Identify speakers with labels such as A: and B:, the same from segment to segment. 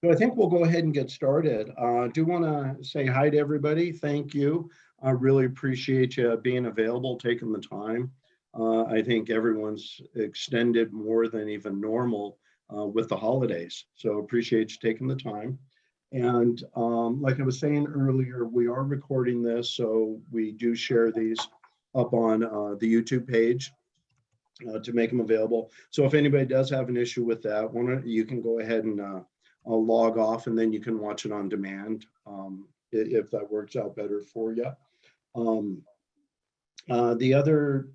A: So I think we'll go ahead and get started. I do want to say hi to everybody. Thank you. I really appreciate you being available, taking the time. I think everyone's extended more than even normal with the holidays. So appreciate you taking the time. And like I was saying earlier, we are recording this, so we do share these up on the YouTube page to make them available. So if anybody does have an issue with that, you can go ahead and I'll log off and then you can watch it on demand if that works out better for you. The other,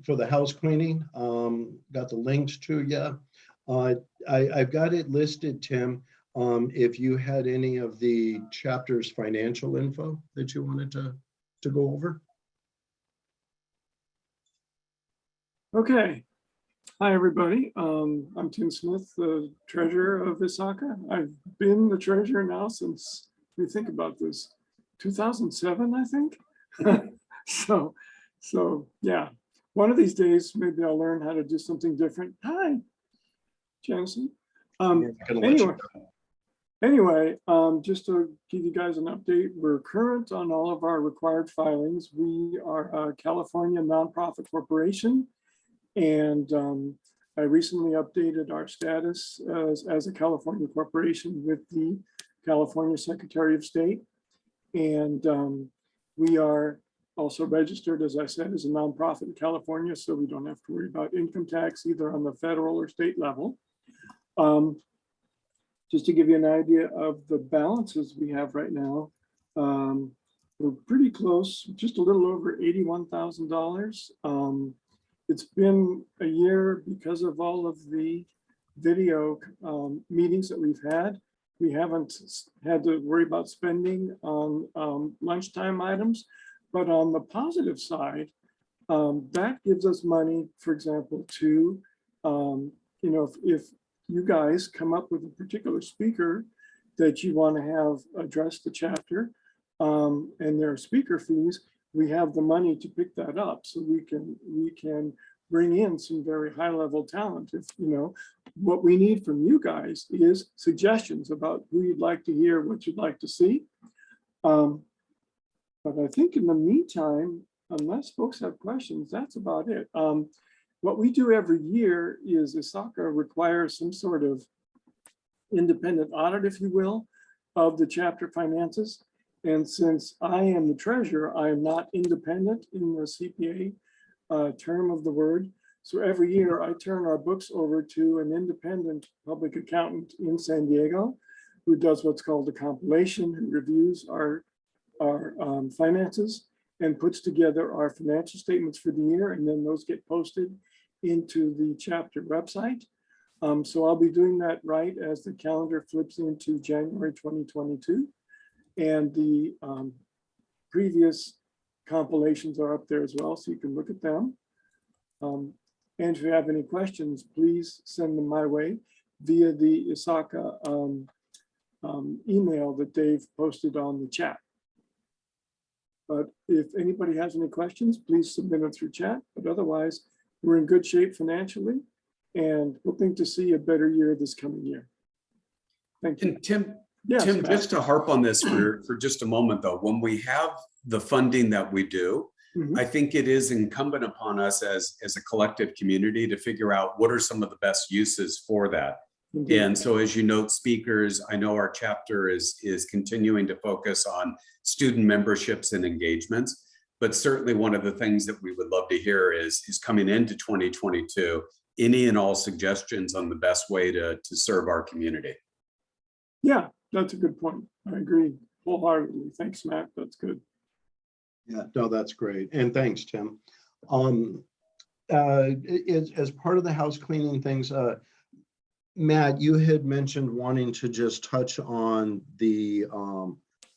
A: for the house cleaning, got the links to you. I've got it listed, Tim, if you had any of the chapter's financial info that you wanted to go over.
B: Okay. Hi, everybody. I'm Tim Smith, the treasurer of ISACA. I've been the treasurer now since, we think about this, 2007, I think. so yeah, one of these days, maybe I'll learn how to do something different. Hi, CHANASEE. Anyway, just to give you guys an update, we're current on all of our required filings. We are a California nonprofit corporation. And I recently updated our status as a California corporation with the California Secretary of State. And we are also registered, as I said, as a nonprofit in California, so we don't have to worry about income tax either on the federal or state level. Just to give you an idea of the balances we have right now, we're pretty close, just a little over $81,000. It's been a year because of all of the video meetings that we've had. We haven't had to worry about spending on lunchtime items, but on the positive side, that gives us money, for example, to, if you guys come up with a particular speaker that you want to have address the chapter, and there are speaker fees, we have the money to pick that up, so we can bring in some very high level talent. If what we need from you guys is suggestions about who you'd like to hear, what you'd like to see. But I think in the meantime, unless folks have questions, that's about it. What we do every year is ISACA requires some sort of independent audit, if you will, of the chapter finances. And since I am the treasurer, I am not independent in the CPA term of the word. So every year I turn our books over to an independent public accountant in San Diego who does what's called a compilation, who reviews our finances and puts together our financial statements for the year, and then those get posted into the chapter website. So I'll be doing that right as the calendar flips into January 2022. And the previous compilations are up there as well, so you can look at them. And if you have any questions, please send them my way via the ISACA email that Dave posted on the chat. But if anybody has any questions, please submit them through chat. But otherwise, we're in good shape financially and hoping to see a better year this coming year. Thank you.
C: And Tim,
B: yes,
C: Tim, just to harp on this for just a moment, though, when we have the funding that we do, I think it is incumbent upon us as a collective community to figure out what are some of the best uses for that. Indeed. And so as you note speakers, I know our chapter is continuing to focus on student memberships and engagements, but certainly one of the things that we would love to hear is coming into 2022, any and all suggestions on the best way to serve our community.
B: Yeah, that's a good point. I agree wholeheartedly. Thanks, Matt. That's good.
A: Yeah, no, that's great. And thanks, Tim. As part of the house cleaning things, Matt, you had mentioned wanting to just touch on the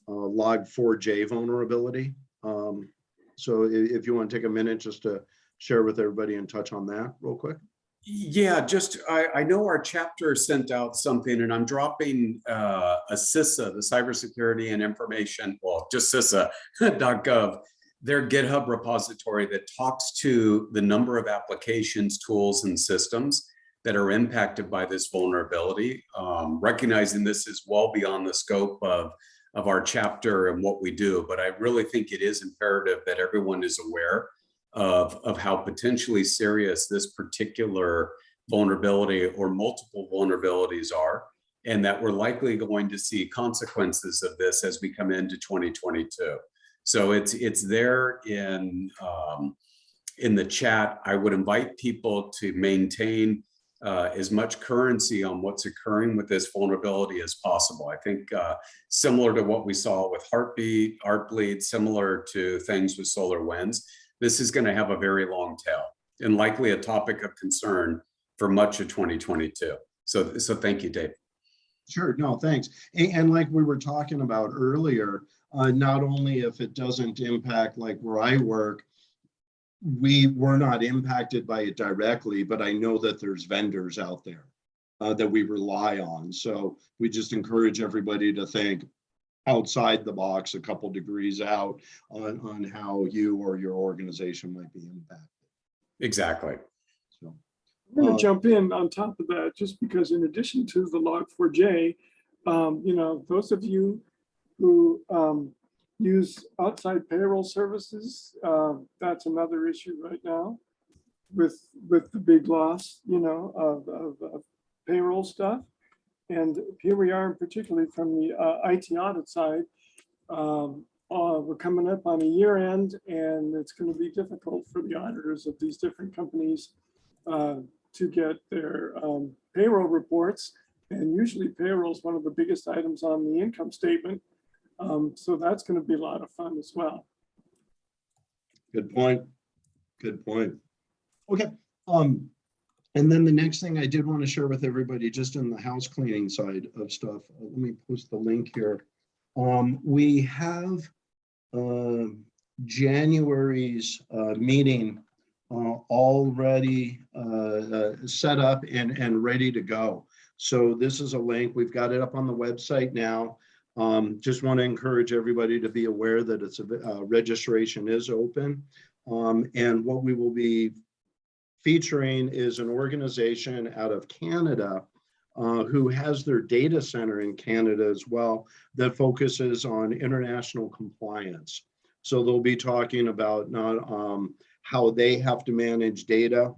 A: log4j vulnerability. So if you want to take a minute just to share with everybody and touch on that real quick.
C: Yeah, just I know our chapter sent out something, and I'm dropping a CISA, the Cybersecurity and Information, well, just CISA.gov, their GitHub repository that talks to the number of applications, tools, and systems that are impacted by this vulnerability, recognizing this is well beyond the scope of our chapter and what we do. But I really think it is imperative that everyone is aware of how potentially serious this particular vulnerability or multiple vulnerabilities are, and that we're likely going to see consequences of this as we come into 2022. So it's there in the chat. I would invite people to maintain as much currency on what's occurring with this vulnerability as possible. I think similar to what we saw with Heartbeat, Artbleed, similar to things with SolarWinds, this is going to have a very long tail and likely a topic of concern for much of 2022. So thank you, Dave.
A: Sure, no, thanks. And like we were talking about earlier, not only if it doesn't impact like where I work, we're not impacted by it directly, but I know that there's vendors out there that we rely on. So we just encourage everybody to think outside the box, a couple degrees out on how you or your organization might be impacted.
C: Exactly.
A: So
B: I'm going to jump in on top of that, just because in addition to the Log4j, you know, those of you who use outside payroll services, that's another issue right now with the big loss, you know, of payroll stuff. And here we are, particularly from the IT audit side. We're coming up on a year end, and it's going to be difficult for the auditors of these different companies to get their payroll reports. And usually payroll is one of the biggest items on the income statement. So that's going to be a lot of fun as well.
A: good point. Good point. Okay. And then the next thing I did want to share with everybody, just in the house cleaning side of stuff, let me post the link here. We have January's meeting already set up and ready to go. So this is a link. We've got it up on the website now. Just want to encourage everybody to be aware that it's registration is open. And what we will be featuring is an organization out of Canada who has their data center in Canada as well, that focuses on international compliance. So they'll be talking about not how they have to manage data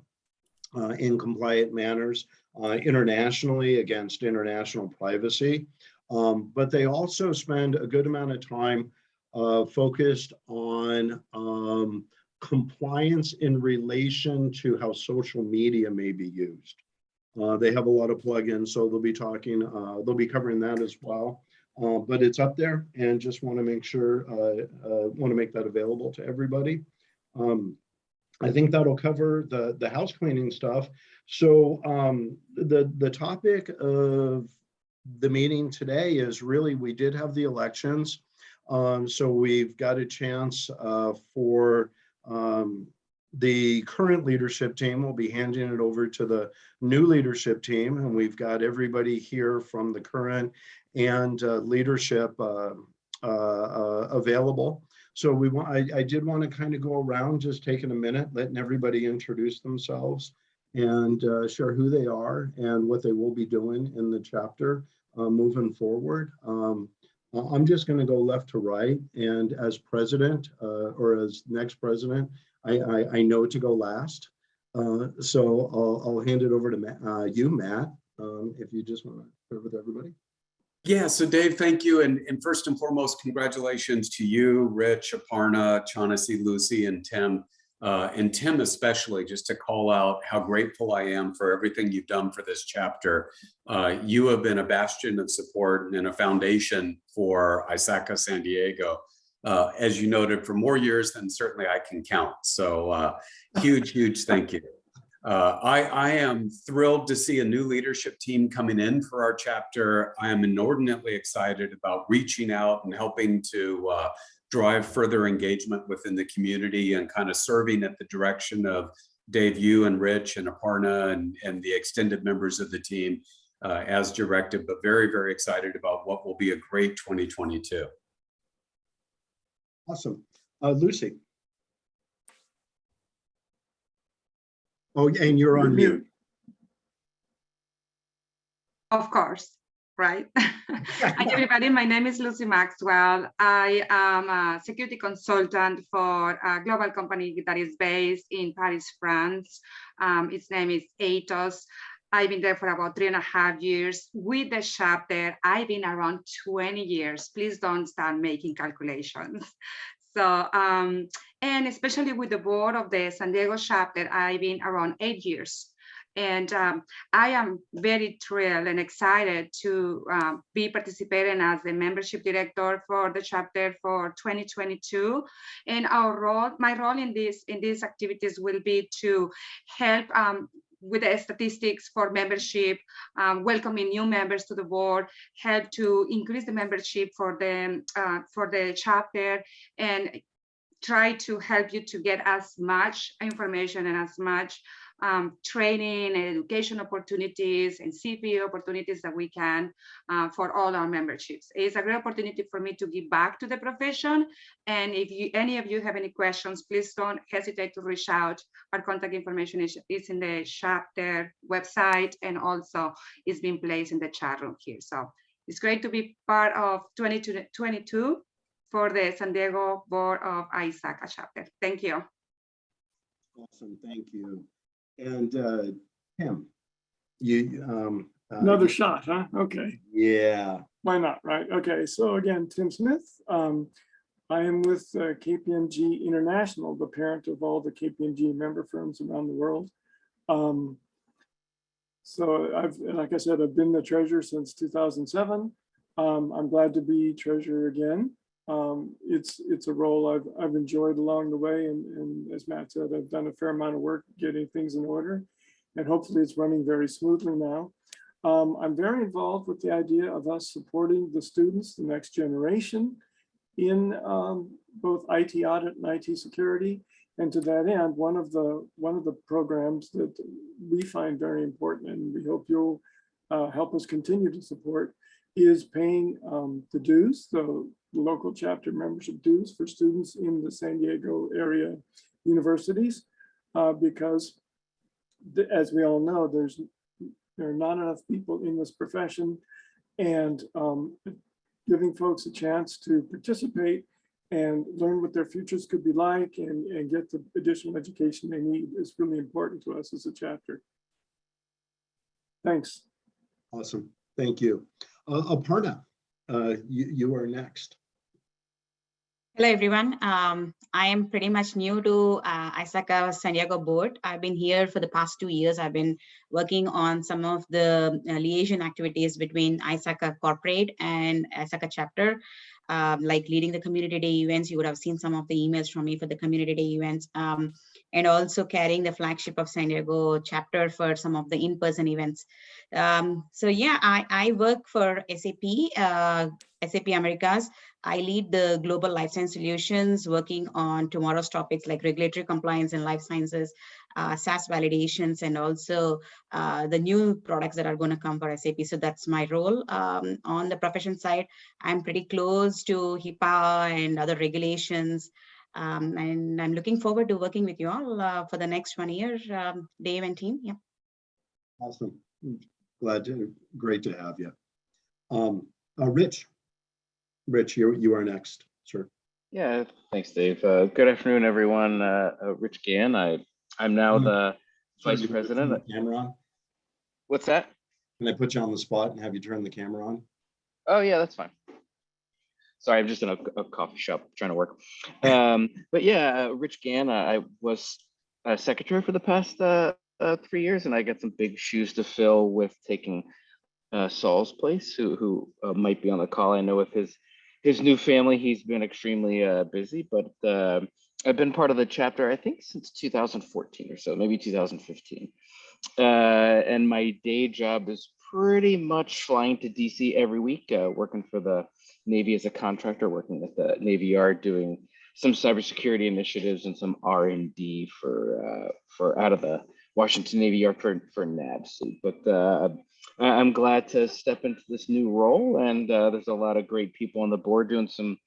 A: in compliant manners internationally against international privacy. But they also spend a good amount of time focused on compliance in relation to how social media may be used. They have a lot of plugins, so they'll be talking, they'll be covering that as well. But it's up there, and just want to make sure, want to make that available to everybody. I think that'll cover the house cleaning stuff. So the topic of the meeting today is really, we did have the elections. So we've got a chance for the current leadership team. Will be handing it over to the new leadership team, and we've got everybody here from the current and leadership available. So I did want to kind of go around, just taking a minute, letting everybody introduce themselves and share who they are and what they will be doing in the chapter moving forward. I'm just going to go left to right, and as president or as next president, I know to go last. So I'll hand it over to Matt, if you just want to share with everybody.
C: Yeah, so Dave, thank you. And first and foremost, congratulations to you, Rich, Aparna, CHANASEE, Lucy, and Tim especially, just to call out how grateful I am for everything you've done for this chapter. You have been a bastion of support and a foundation for ISACA San Diego, as you noted, for more years than certainly I can count. So huge thank you. I am thrilled to see a new leadership team coming in for our chapter. I am inordinately excited about reaching out and helping to drive further engagement within the community and kind of serving at the direction of Dave, you and Rich and Aparna and the extended members of the team as directed, but very excited about what will be a great 2022.
A: Awesome. Lucy. Oh, and you're on mute.
D: Of course, right? Hi, everybody. My name is Lucy Maxwell. I am a security consultant for a global company that is based in Paris, France. Its name is Atos. I've been there for about 3.5 years. With the chapter, I've been around 20 years. Please don't start making calculations. So, and especially with the board of the San Diego chapter, I've been around 8 years. And I am very thrilled and excited to be participating as the membership director for the chapter for 2022. And my role in these activities will be to help with the statistics for membership, welcoming new members to the board, help to increase the membership for the chapter, and try to help you to get as much information and as much training and education opportunities and CPE opportunities that we can for all our memberships. It's a great opportunity for me to give back to the profession. And if any of you have any questions, please don't hesitate to reach out. Our contact information is in the chapter website, and also it's been placed in the chat room here. So it's great to be part of 2022 for the San Diego Board of ISACA chapter. Thank you.
A: Awesome, thank you. And Tim, you
B: Another shot, huh? Okay.
A: Yeah.
B: Why not, right? Okay, so again, Tim Smith. I am with KPMG International, the parent of all the KPMG member firms around the world. So like I said, I've been the treasurer since 2007. I'm glad to be treasurer again. It's a role I've enjoyed along the way, and as Matt said, I've done a fair amount of work getting things in order, and hopefully it's running very smoothly now. I'm very involved with the idea of us supporting the students, the next generation, in both IT audit and IT security. And to that end, one of the programs that we find very important, and we hope you'll help us continue to support, is paying the dues, the local chapter membership dues for students in the San Diego area universities, because as we all know, there are not enough people in this profession, and giving folks a chance to participate and learn what their futures could be like, and get the additional education they need is really important to us as a chapter. Thanks.
A: Awesome, thank you. Aparna, you are next.
E: Hello, everyone. I am pretty much new to ISACA San Diego board. I've been here for the past 2 years. I've been working on some of the liaison activities between ISACA corporate and ISACA chapter, like leading the community day events. You would have seen some of the emails from me for the community day events, and also carrying the flagship of San Diego chapter for some of the in-person events. So yeah, I work for SAP Americas. I lead the global life science solutions, working on tomorrow's topics like regulatory compliance and life sciences, SaaS validations, and also the new products that are going to come for SAP. So that's my role. On the profession side, I'm pretty close to HIPAA and other regulations. And I'm looking forward to working with you all for the next 1 year, Dave and team. Yeah.
A: Awesome. Great to have you. Rich, you are next, sir.
F: Yeah, thanks, Dave. Good afternoon, everyone. Rich GANN. I'm now the vice president.
A: Camera on?
F: What's that?
A: Can I put you on the spot and have you turn the camera on?
F: Oh, yeah, that's fine. Sorry, I'm just in a coffee shop trying to work. But yeah, Rich GANN. I was a secretary for the past 3 years, and I got some big shoes to fill with taking Saul's place, who might be on the call. I know with his new family, he's been extremely busy, but I've been part of the chapter, I think, since 2014 or so, maybe 2015. And my day job is pretty much flying to DC every week, working for the Navy as a contractor, working with the Navy Yard, doing some cybersecurity initiatives and some R&D for out of the Washington Navy Yard for NABC. But I'm glad to step into this new role, and there's a lot of great people on the board doing some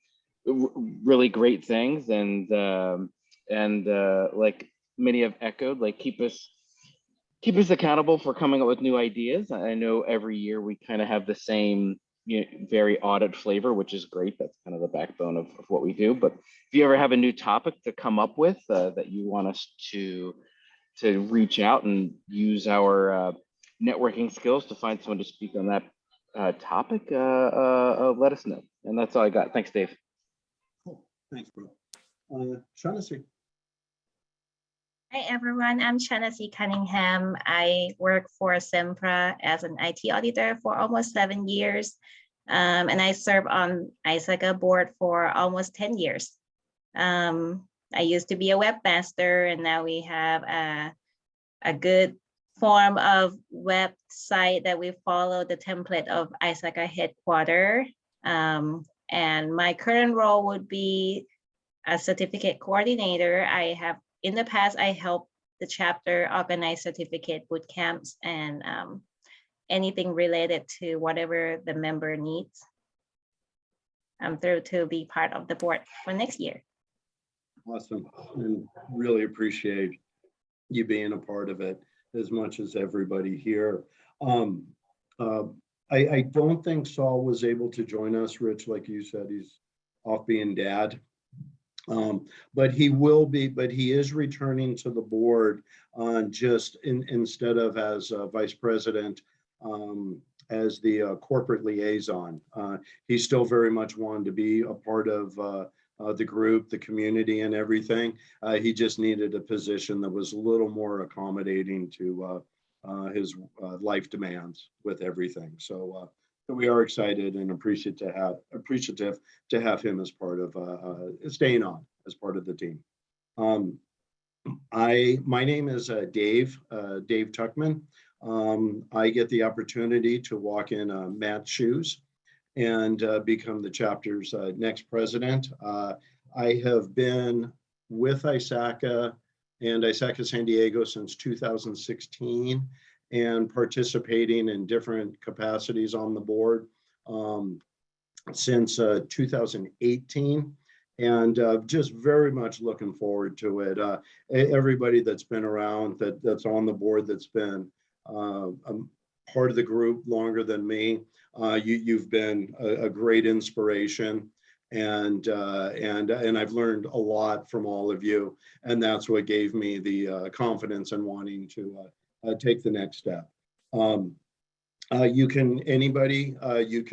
F: really great things, and like many have echoed, like keep us keep us accountable for coming up with new ideas. I know every year we kind of have the same, very audit flavor, which is great. That's kind of the backbone of what we do. But if you ever have a new topic to come up with that you want us to reach out and use our networking skills to find someone to speak on that topic, let us know. And that's all I got. Thanks, Dave.
A: Cool. Thanks, bro. CHANASEE.
G: Hi everyone, I'm CHANASEE Cunningham. I work for SEMPRA as an IT auditor for almost 7 years. And I serve on ISACA board for almost 10 years. I used to be a webmaster, and now we have a good form of website that we follow the template of ISACA headquarters. And my current role would be a certificate coordinator. In the past, I helped the chapter organize certificate boot camps and anything related to whatever the member needs. I'm thrilled to be part of the board for next year.
A: Awesome, and really appreciate you being a part of it as much as everybody here. I don't think Saul was able to join us, Rich, like you said, he's off being dad. But he will be, but he is returning to the board just instead of as vice president, as the corporate liaison. He still very much wanted to be a part of the group, the community and everything. He just needed a position that was a little more accommodating to his life demands with everything. So we are excited and appreciative to have him as part of staying on as part of the team. My name is Dave TUCKMAN. I get the opportunity to walk in Matt's shoes and become the chapter's next president. I have been with ISACA and ISACA San Diego since 2016 and participating in different capacities on the board since 2018. And just very much looking forward to it. Everybody that's been around, that's on the board, that's been part of the group longer than me, you've been a great inspiration, and I've learned a lot from all of you, and that's what gave me the confidence in wanting to take the next step. You can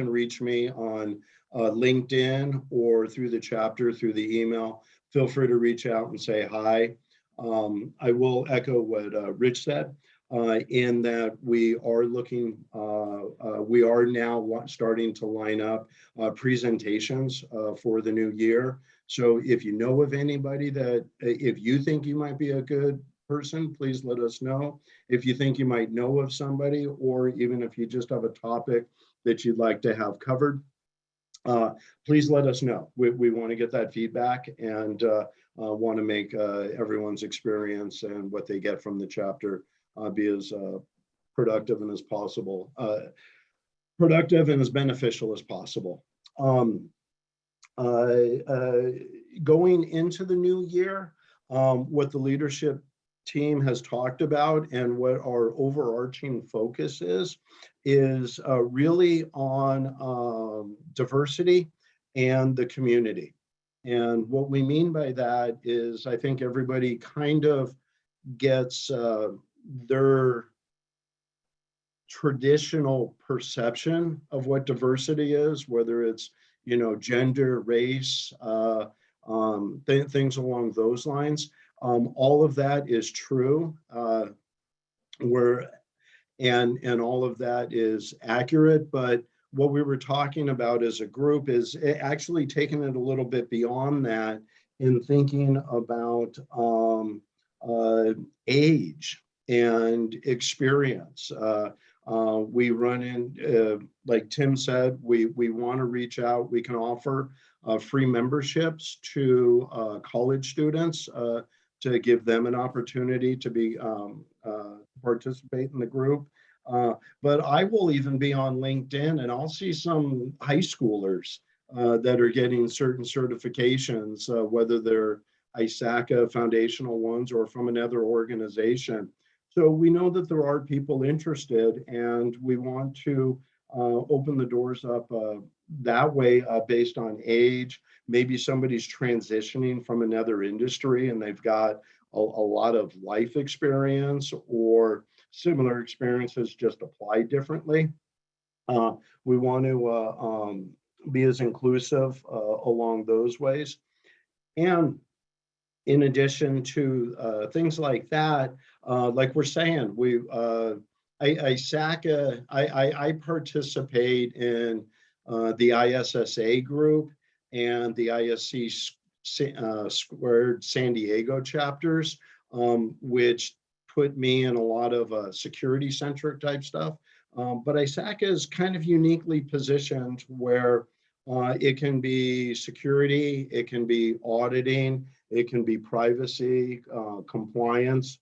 A: reach me on LinkedIn or through the chapter, through the email. Feel free to reach out and say hi. I will echo what Rich said in that we are looking, we are now starting to line up presentations for the new year. So if you know of anybody that, if you think you might be a good person, please let us know. If you think you might know of somebody, or even if you just have a topic that you'd like to have covered, please let us know. We want to get that feedback and want to make everyone's experience and what they get from the chapter be as productive and as possible, productive and as beneficial as possible. Going into the new year, what the leadership team has talked about and what our overarching focus is really on diversity and the community. And what we mean by that is, I think everybody kind of gets their traditional perception of what diversity is, whether it's, you know, gender, race, things along those lines. All of that is true, and all of that is accurate, but what we were talking about as a group is actually taking it a little bit beyond that in thinking about age and experience. We run in, like Tim said, we want to reach out. We can offer free memberships to college students to give them an opportunity to be participate in the group. But I will even be on LinkedIn and I'll see some high schoolers that are getting certain certifications, whether they're ISACA foundational ones or from another organization. So we know that there are people interested, and we want to open the doors up that way based on age. Maybe somebody's transitioning from another industry and they've got a lot of life experience, or similar experiences just applied differently. We want to be as inclusive along those ways. And in addition to things like that, like we're saying, ISACA, I participate in the ISSA group and the ISC squared San Diego chapters, which put me in a lot of security centric type stuff. But ISACA is kind of uniquely positioned where it can be security, it can be auditing, it can be privacy, compliance,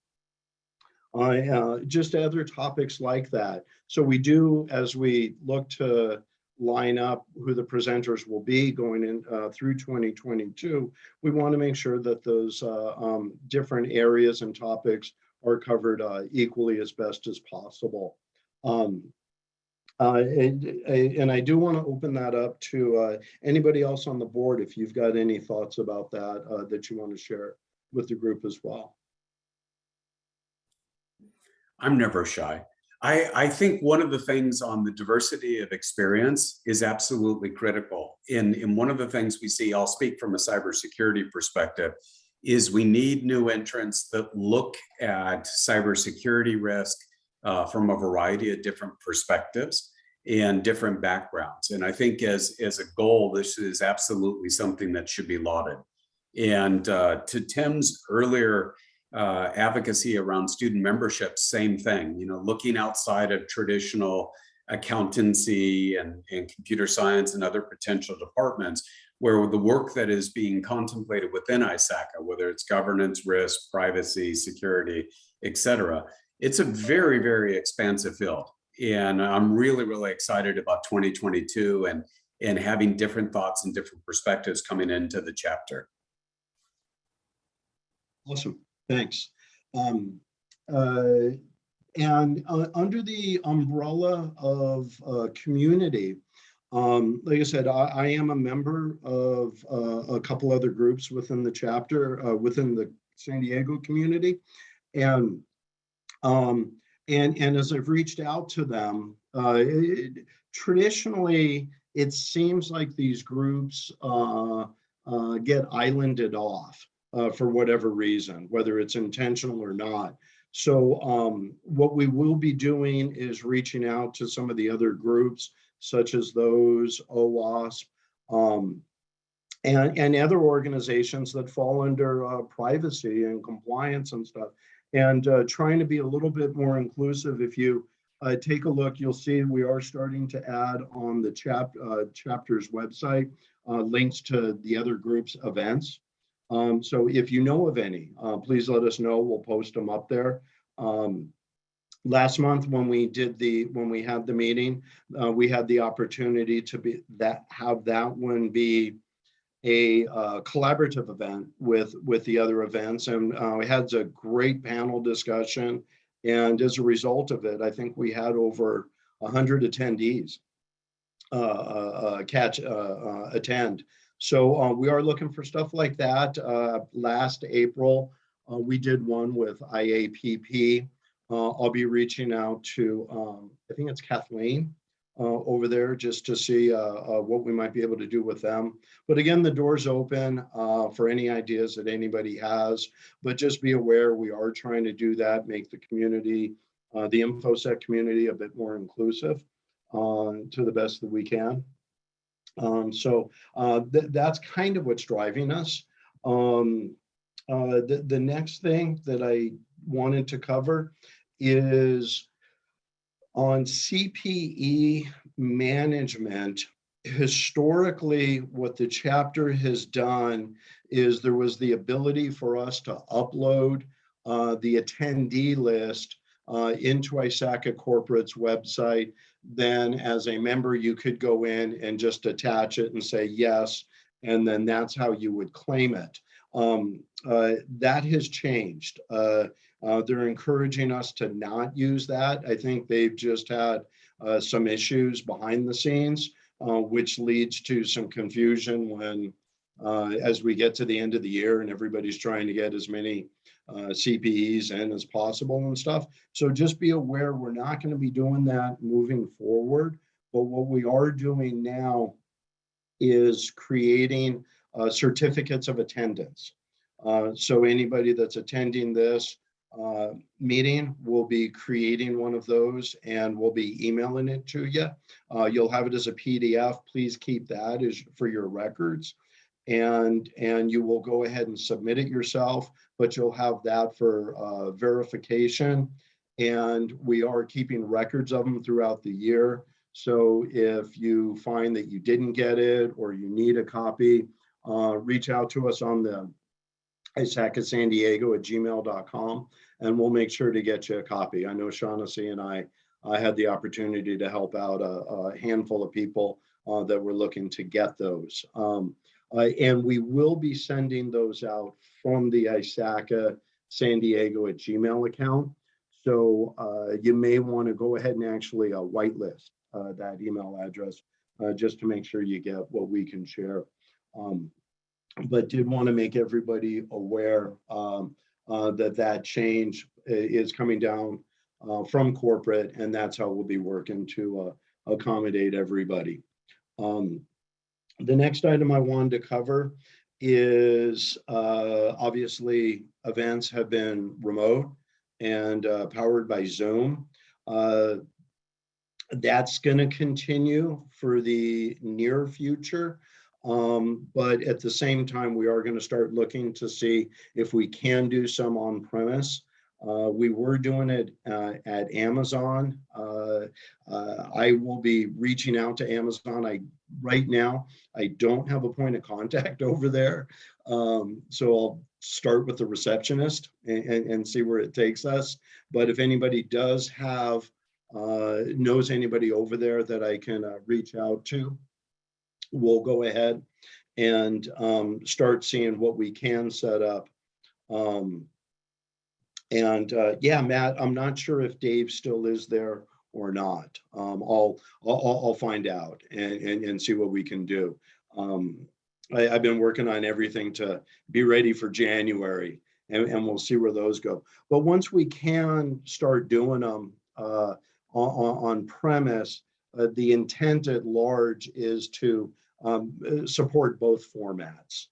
A: just other topics like that. So we do, as we look to line up who the presenters will be going in through 2022, we want to make sure that those different areas and topics are covered equally as best as possible. And I do want to open that up to anybody else on the board, if you've got any thoughts about that that you want to share with the group as well.
C: I'm never shy. I think one of the things on the diversity of experience is absolutely critical. In one of the things we see, I'll speak from a cybersecurity perspective, is we need new entrants that look at cybersecurity risk from a variety of different perspectives and different backgrounds. And I think as a goal, this is absolutely something that should be lauded. And to Tim's earlier advocacy around student membership, same thing, looking outside of traditional accountancy and computer science and other potential departments, where the work that is being contemplated within ISACA, whether it's governance, risk, privacy, security, et cetera, it's a very, very expansive field. And I'm really, really excited about 2022 and having different thoughts and different perspectives coming into the chapter.
A: Awesome, thanks. And under the umbrella of community, like I said, I am a member of a couple other groups within the chapter, within the San Diego community. And as I've reached out to them, traditionally, it seems like these groups get islanded off for whatever reason, whether it's intentional or not. So what we will be doing is reaching out to some of the other groups, such as those, OWASP, and other organizations that fall under privacy and compliance and stuff, and trying to be a little bit more inclusive. If you take a look, you'll see we are starting to add on the chapter's website links to the other groups' events. So if you know of any, please let us know. We'll post them up there. Last month when we had the meeting, we had the opportunity to have that one be a collaborative event with the other events, and we had a great panel discussion. And as a result of it, I think we had over 100 attendees attend. So we are looking for stuff like that. Last April, we did one with IAPP. I'll be reaching out to, I think it's Kathleen over there, just to see what we might be able to do with them. But again, the door's open for any ideas that anybody has, but just be aware we are trying to do that, make the community, the InfoSec community, a bit more inclusive to the best that we can. So that's kind of what's driving us. The next thing that I wanted to cover is on Cpe Management. Historically, what the chapter has done is there was the ability for us to upload the attendee list into ISACA Corporate's website. Then as a member, you could go in and just attach it and say yes, and then that's how you would claim it. That has changed. They're encouraging us to not use that. I think they've just had some issues behind the scenes, which leads to some confusion when, as we get to the end of the year and everybody's trying to get as many CPEs in as possible and stuff. So just be aware, we're not going to be doing that moving forward. But what we are doing now is creating certificates of attendance. So anybody that's attending this meeting will be creating one of those and we'll be emailing it to you. You'll have it as a PDF. Please keep that as for your records. And you will go ahead and submit it yourself, but you'll have that for verification. And we are keeping records of them throughout the year. So if you find that you didn't get it or you need a copy, reach out to us on the ISACA@gmail.com and we'll make sure to get you a copy. I know CHANASEE and I had the opportunity to help out a handful of people that were looking to get those. And we will be sending those out from the ISACA@Gmail account. So you may want to go ahead and actually whitelist that email address just to make sure you get what we can share. But did want to make everybody aware that change is coming down from corporate, and that's how we'll be working to accommodate everybody. The next item I wanted to cover is obviously events have been remote and powered by Zoom. That's going to continue for the near future. But at the same time, we are going to start looking to see if we can do some on premise. We were doing it at Amazon. I will be reaching out to Amazon. Right now, I don't have a point of contact over there. So I'll start with the receptionist and see where it takes us. But if anybody does have, knows anybody over there that I can reach out to, we'll go ahead and start seeing what we can set up. Yeah, Matt, I'm not sure if Dave still is there or not. I'll find out and see what we can do. I've been working on everything to be ready for January, and we'll see where those go. But once we can start doing them on premise, the intent at large is to support both formats.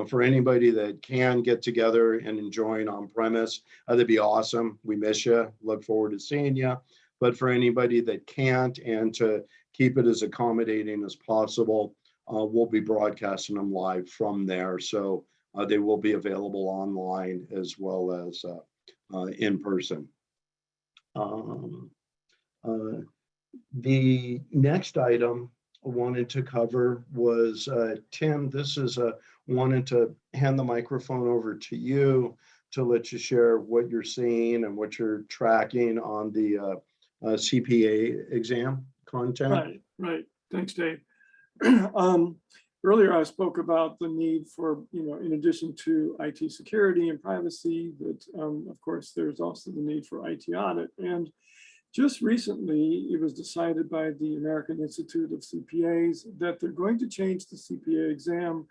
A: For anybody that can get together and enjoying on premise, that'd be awesome. We miss you. Look forward to seeing you. But for anybody that can't, and to keep it as accommodating as possible, we'll be broadcasting them live from there. So they will be available online as well as in person. The next item I wanted to cover was, Tim, this is wanted to hand the microphone over to you to let you share what you're seeing and what you're tracking on the CPA exam content.
B: Right. Thanks, Dave. Earlier, I spoke about the need for, in addition to IT security and privacy, that of course, there's also the need for IT audit. And just recently, it was decided by the American Institute of CPAs that they're going to change the CPA exam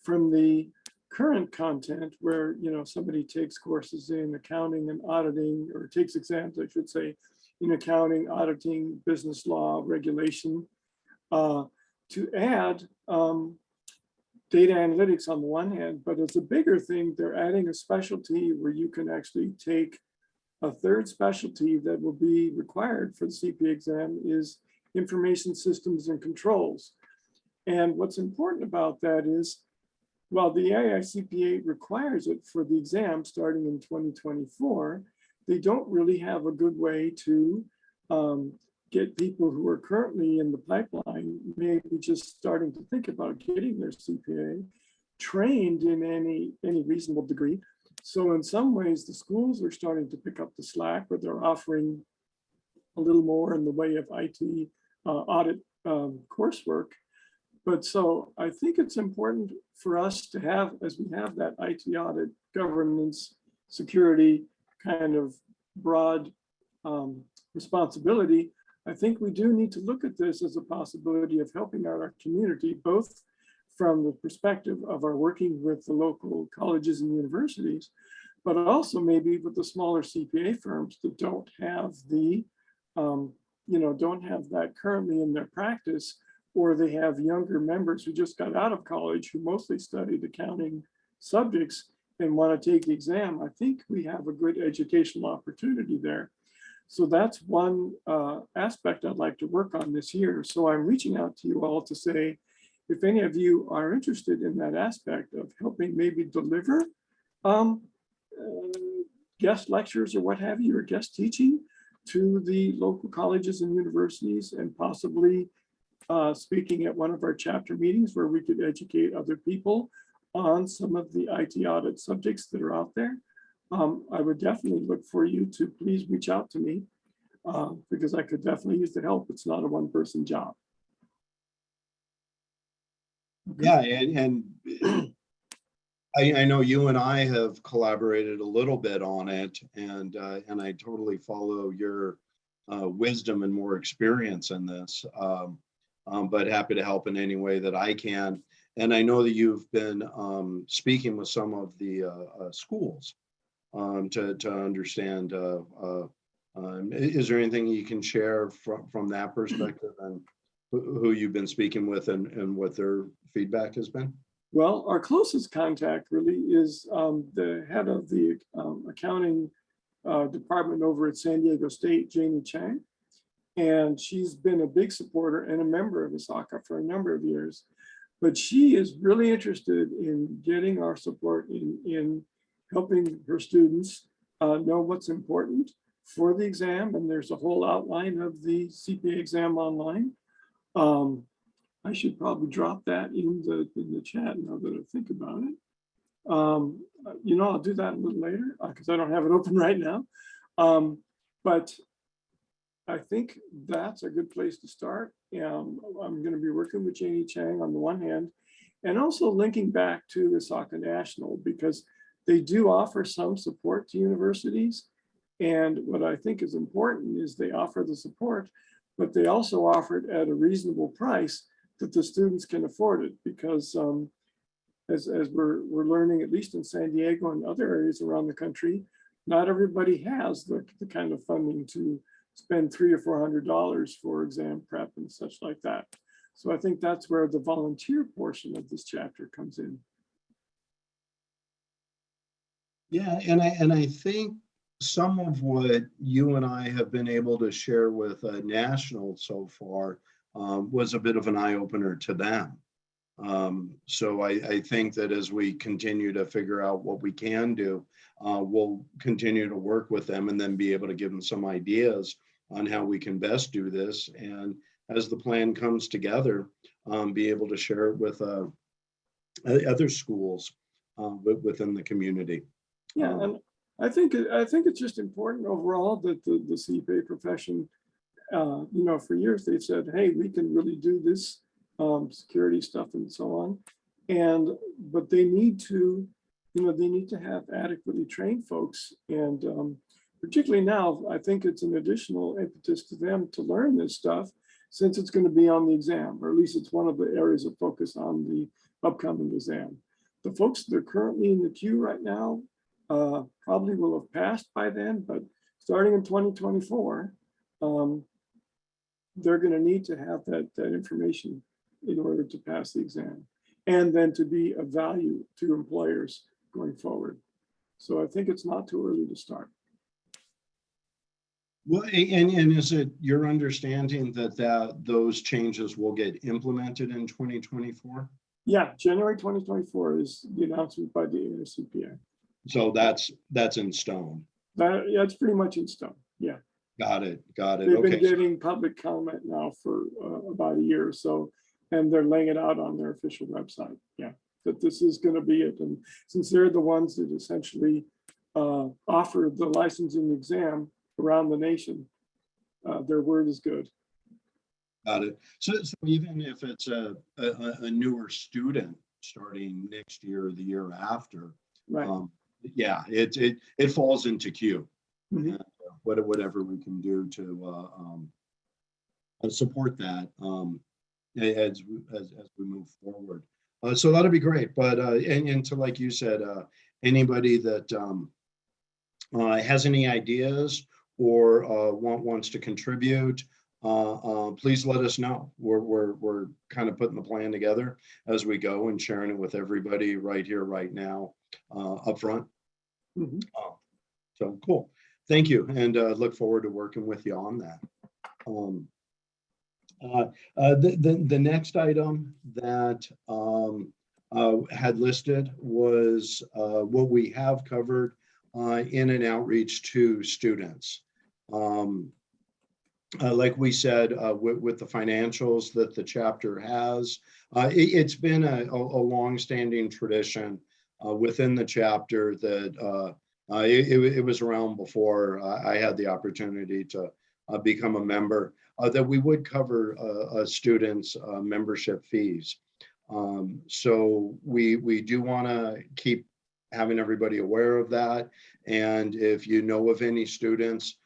B: from the current content where, somebody takes courses in accounting and auditing, or takes exams, I should say, in accounting, auditing, business law, regulation, to add data analytics on the one hand, but it's a bigger thing. They're adding a specialty where you can actually take a third specialty that will be required for the CPA exam is information systems and controls. And what's important about that is, while the AICPA requires it for the exam starting in 2024, they don't really have a good way to get people who are currently in the pipeline, maybe just starting to think about getting their CPA, trained in any reasonable degree. So in some ways, the schools are starting to pick up the slack, but they're offering a little more in the way of IT audit coursework. But so I think it's important for us to have, as we have that IT audit, governance, security, kind of broad responsibility, I think we do need to look at this as a possibility of helping out our community, both from the perspective of our working with the local colleges and universities, but also maybe with the smaller CPA firms that don't have the, don't have that currently in their practice, or they have younger members who just got out of college who mostly studied accounting subjects and want to take the exam. I think we have a good educational opportunity there. So that's one aspect I'd like to work on this year. So I'm reaching out to you all to say, if any of you are interested in that aspect of helping maybe deliver guest lectures or what have you, or guest teaching to the local colleges and universities, and possibly speaking at one of our chapter meetings where we could educate other people on some of the IT audit subjects that are out there. I would definitely look for you to please reach out to me because I could definitely use the help. It's not a one-person job. Okay.
A: Yeah, and I know you and I have collaborated a little bit on it, and I totally follow your wisdom and more experience in this, but happy to help in any way that I can. And I know that you've been speaking with some of the schools to understand. Is there anything you can share from that perspective, and who you've been speaking with and what their feedback has been?
B: Well, our closest contact really is the head of the accounting department over at San Diego State, Janie Chang. And she's been a big supporter and a member of ISACA for a number of years. But she is really interested in getting our support in helping her students know what's important for the exam. And there's a whole outline of the CPA exam online. I should probably drop that in the chat now that I think about it. I'll do that a little later because I don't have it open right now. But I think that's a good place to start. I'm going to be working with Janie Chang on the one hand, and also linking back to ISACA National, because they do offer some support to universities. And what I think is important is they offer the support, but they also offer it at a reasonable price that the students can afford it, because as we're learning, at least in San Diego and other areas around the country, not everybody has the kind of funding to spend $300 or $400 for exam prep and such like that. So I think that's where the volunteer portion of this chapter comes in.
A: Yeah, and I think some of what you and I have been able to share with National so far was a bit of an eye-opener to them. So I think that as we continue to figure out what we can do, we'll continue to work with them and then be able to give them some ideas on how we can best do this. And as the plan comes together, be able to share it with other schools within the community.
B: Yeah, and I think it's just important overall that the CPA profession, for years they've said, hey, we can really do this security stuff and so on, but they need to, have adequately trained folks, and particularly now, I think it's an additional impetus to them to learn this stuff, since it's going to be on the exam, or at least it's one of the areas of focus on the upcoming exam. The folks that are currently in the queue right now probably will have passed by then, but starting in 2024, they're going to need to have that information in order to pass the exam, and then to be of value to employers going forward. So I think it's not too early to start.
A: Well, and is it your understanding that those changes will get implemented in 2024?
B: Yeah, January 2024 is the announcement by the ARCPA.
A: So that's in stone.
B: Yeah, it's pretty much in stone. Yeah.
A: Got it.
B: They've been getting public comment now for about a year or so, and they're laying it out on their official website. Yeah, that this is going to be it. And since they're the ones that essentially offer the licensing exam around the nation, their word is good.
A: Got it. So even if it's a newer student starting next year or the year after,
B: right?
A: Yeah, it falls into queue.
B: Mhm.
A: and whatever we can do to support that as we move forward. So that'll be great. But and to, like you said, anybody that has any ideas or wants to contribute, please let us know. We're kind of putting the plan together as we go and sharing it with everybody right here, right now, up front.
B: Mhm.
A: So cool. Thank you, and look forward to working with you on that. The next item that had listed was what we have covered in an outreach to students. Like we said, with the financials that the chapter has, it's been a long-standing tradition within the chapter that it was around before I had the opportunity to become a member, that we would cover students' membership fees. So we do want to keep having everybody aware of that. And if you know of any students,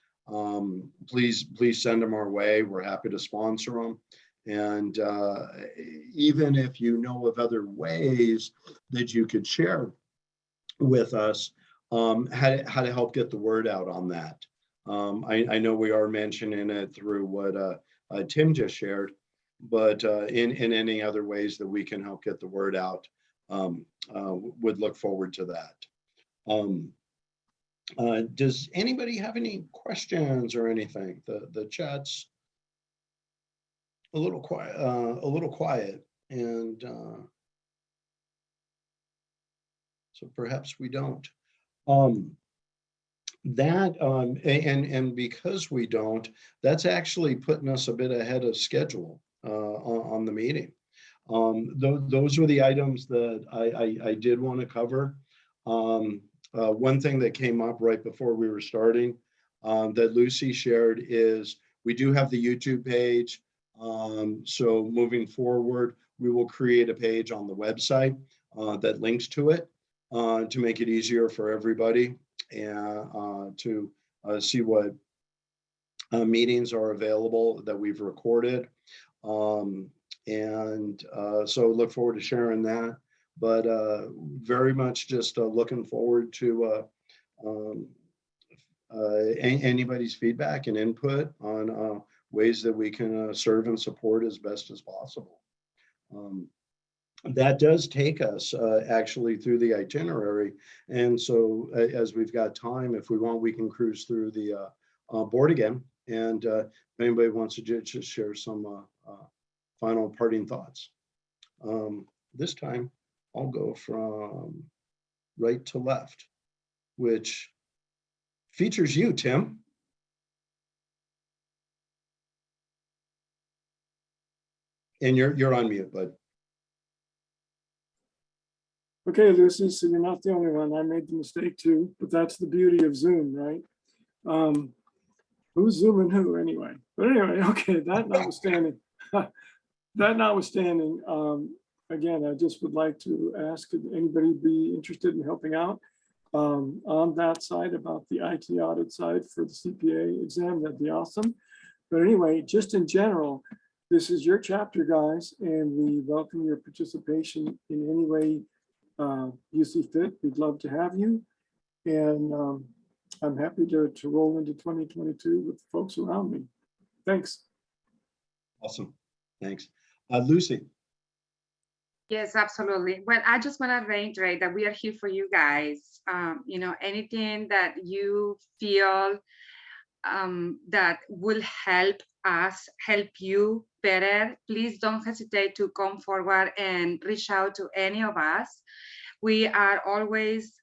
A: please send them our way. We're happy to sponsor them. And even if you know of other ways that you could share with us, how to help get the word out on that. I know we are mentioning it through what Tim just shared, but in any other ways that we can help get the word out, would look forward to that. Does anybody have any questions or anything? The chat's a little quiet, and so perhaps we don't. And because we don't, that's actually putting us a bit ahead of schedule on the meeting. Those were the items that I did want to cover. One thing that came up right before we were starting that Lucy shared is we do have the YouTube page. So moving forward, we will create a page on the website that links to it to make it easier for everybody and to see what meetings are available that we've recorded. So look forward to sharing that, but very much just looking forward to anybody's feedback and input on ways that we can serve and support as best as possible. That does take us actually through the itinerary. And so as we've got time, if we want, we can cruise through the board again. And if anybody wants to just share some final parting thoughts. This time I'll go from right to left, which features you, Tim. And you're on mute, bud.
B: Okay, Lucy, so you're not the only one. I made the mistake too, but that's the beauty of Zoom, right? Who's Zooming who anyway? But anyway, okay, that notwithstanding, again, I just would like to ask, could anybody be interested in helping out on that side about the IT audit side for the CPA exam? That'd be awesome. But anyway, just in general, this is your chapter, guys, and we welcome your participation in any way you see fit. We'd love to have you. And I'm happy to roll into 2022 with the folks around me. Thanks.
A: Awesome. Thanks. Lucy.
D: Yes, absolutely. Well, I just want to reiterate that we are here for you guys. You know, anything that you feel that will help us help you better, please don't hesitate to come forward and reach out to any of us. We are always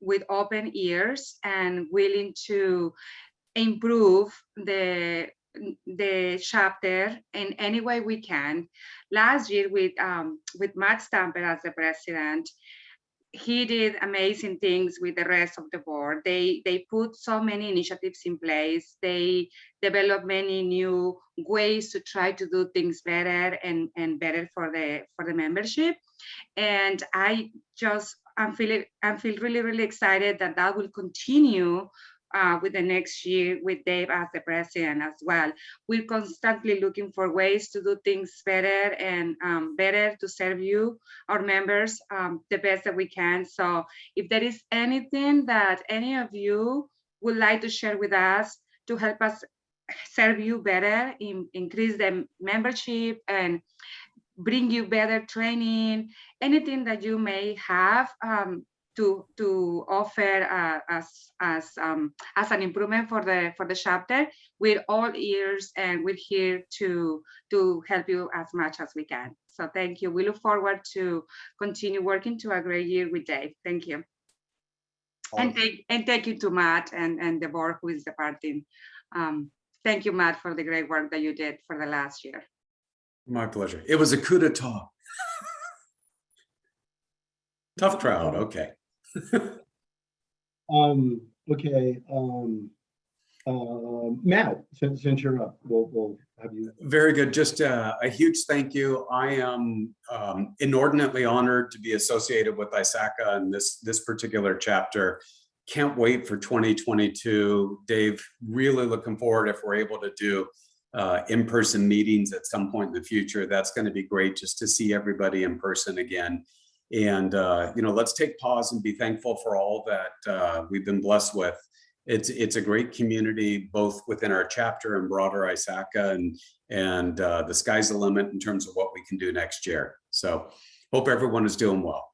D: with open ears and willing to improve the chapter in any way we can. Last year with Matt Stamper as the president, he did amazing things with the rest of the board. They put so many initiatives in place. They developed many new ways to try to do things better and better for the membership. And I feel really excited that will continue with the next year with Dave as the president as well. We're constantly looking for ways to do things better and better to serve you, our members, the best that we can. So if there is anything that any of you would like to share with us to help us serve you better, increase the membership and bring you better training, anything that you may have to offer as an improvement for the chapter, we're all ears and we're here to help you as much as we can. So thank you. We look forward to continue working to a great year with Dave. Thank you.
A: Awesome.
D: And thank you to Matt and the board who is departing. Thank you, Matt, for the great work that you did for the last year.
C: My pleasure. It was a coup d'etat. Tough crowd. Okay.
A: Okay. Matt, since you're up, we'll have you.
C: Very good. Just a huge thank you. I am inordinately honored to be associated with ISACA in this particular chapter. Can't wait for 2022. Dave, really looking forward if we're able to do in-person meetings at some point in the future. That's going to be great just to see everybody in person again. And, let's take pause and be thankful for all that we've been blessed with. It's a great community, both within our chapter and broader ISACA, and the sky's the limit in terms of what we can do next year. So hope everyone is doing well.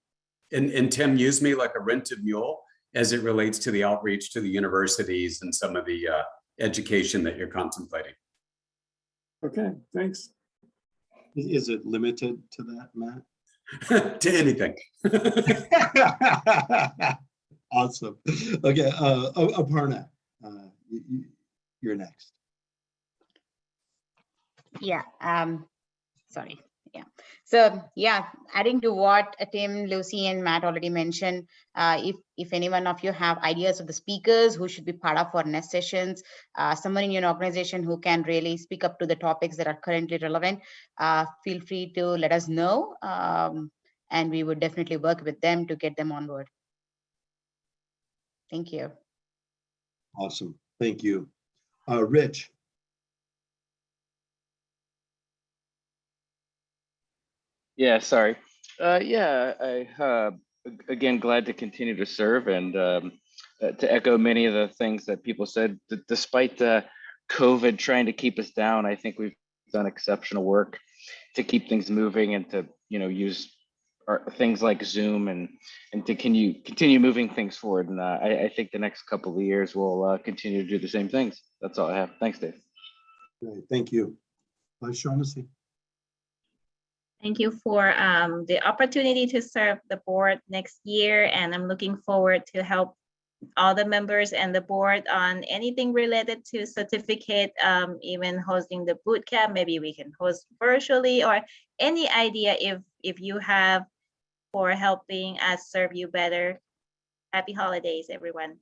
C: And Tim, use me like a rented mule as it relates to the outreach to the universities and some of the education that you're contemplating.
B: Okay, thanks.
A: Is it limited to that, Matt?
C: To anything.
A: Awesome. Okay, Aparna, you're next.
E: Yeah, sorry. Yeah. So yeah, adding to what Tim, Lucy, and Matt already mentioned, if any one of you have ideas of the speakers who should be part of our next sessions, someone in your organization who can really speak up to the topics that are currently relevant, feel free to let us know, and we would definitely work with them to get them on board. Thank you.
A: Awesome. Thank you. Rich.
F: Yeah, sorry. Again, glad to continue to serve and to echo many of the things that people said. Despite COVID trying to keep us down, I think we've done exceptional work to keep things moving and to use things like Zoom and to continue moving things forward. And I think the next couple of years we'll continue to do the same things. That's all I have. Thanks, Dave.
A: Great. Thank you. CHANASEE.
G: Thank you for the opportunity to serve the board next year, and I'm looking forward to help all the members and the board on anything related to certificate, even hosting the boot camp. Maybe we can host virtually, or any idea if you have for helping us serve you better. Happy holidays, everyone.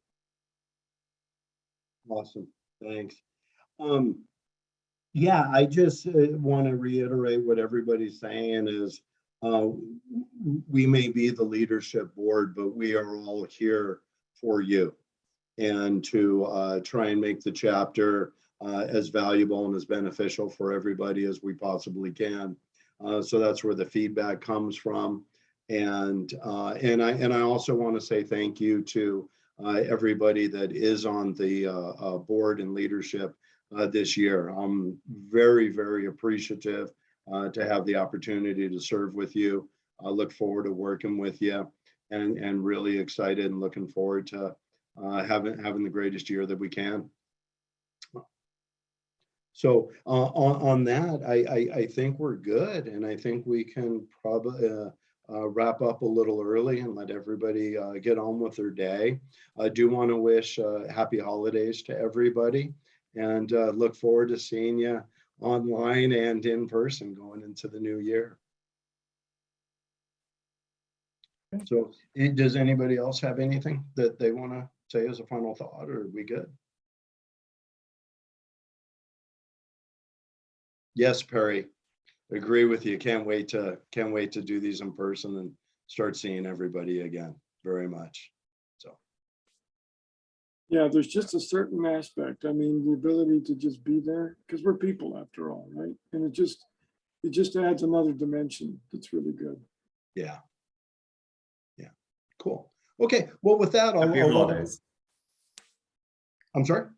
A: Awesome. Thanks. Yeah, I just want to reiterate what everybody's saying is we may be the leadership board, but we are all here for you and to try and make the chapter as valuable and as beneficial for everybody as we possibly can. So that's where the feedback comes from. And I also want to say thank you to everybody that is on the board and leadership this year. I'm very, very appreciative to have the opportunity to serve with you. I look forward to working with you and really excited and looking forward to having the greatest year that we can. So on that, I think we're good. And I think we can probably wrap up a little early and let everybody get on with their day. I do want to wish happy holidays to everybody. And look forward to seeing you online and in person going into the new year. So does anybody else have anything that they want to say as a final thought, or are we good? Yes, Perry, agree with you. Can't wait to do these in person and start seeing everybody again very much.
B: Yeah, there's just a certain aspect. I mean, the ability to just be there, because we're people after all, right? And it just adds another dimension that's really good.
A: Yeah. Yeah, cool. Okay, well, with that,
C: Happy holidays.
A: I'm sorry?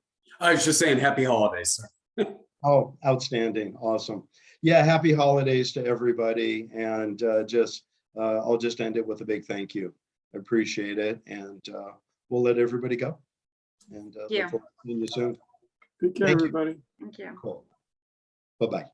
C: I was just saying happy holidays, sir.
A: Oh, outstanding. Awesome. Yeah, happy holidays to everybody. And I'll just end it with a big thank you. I appreciate it. And we'll let everybody go. And
D: Yeah.
A: look forward to seeing you soon.
B: Take care,
A: Thank you.
B: everybody.
D: Thank you.
A: Cool. Bye-bye.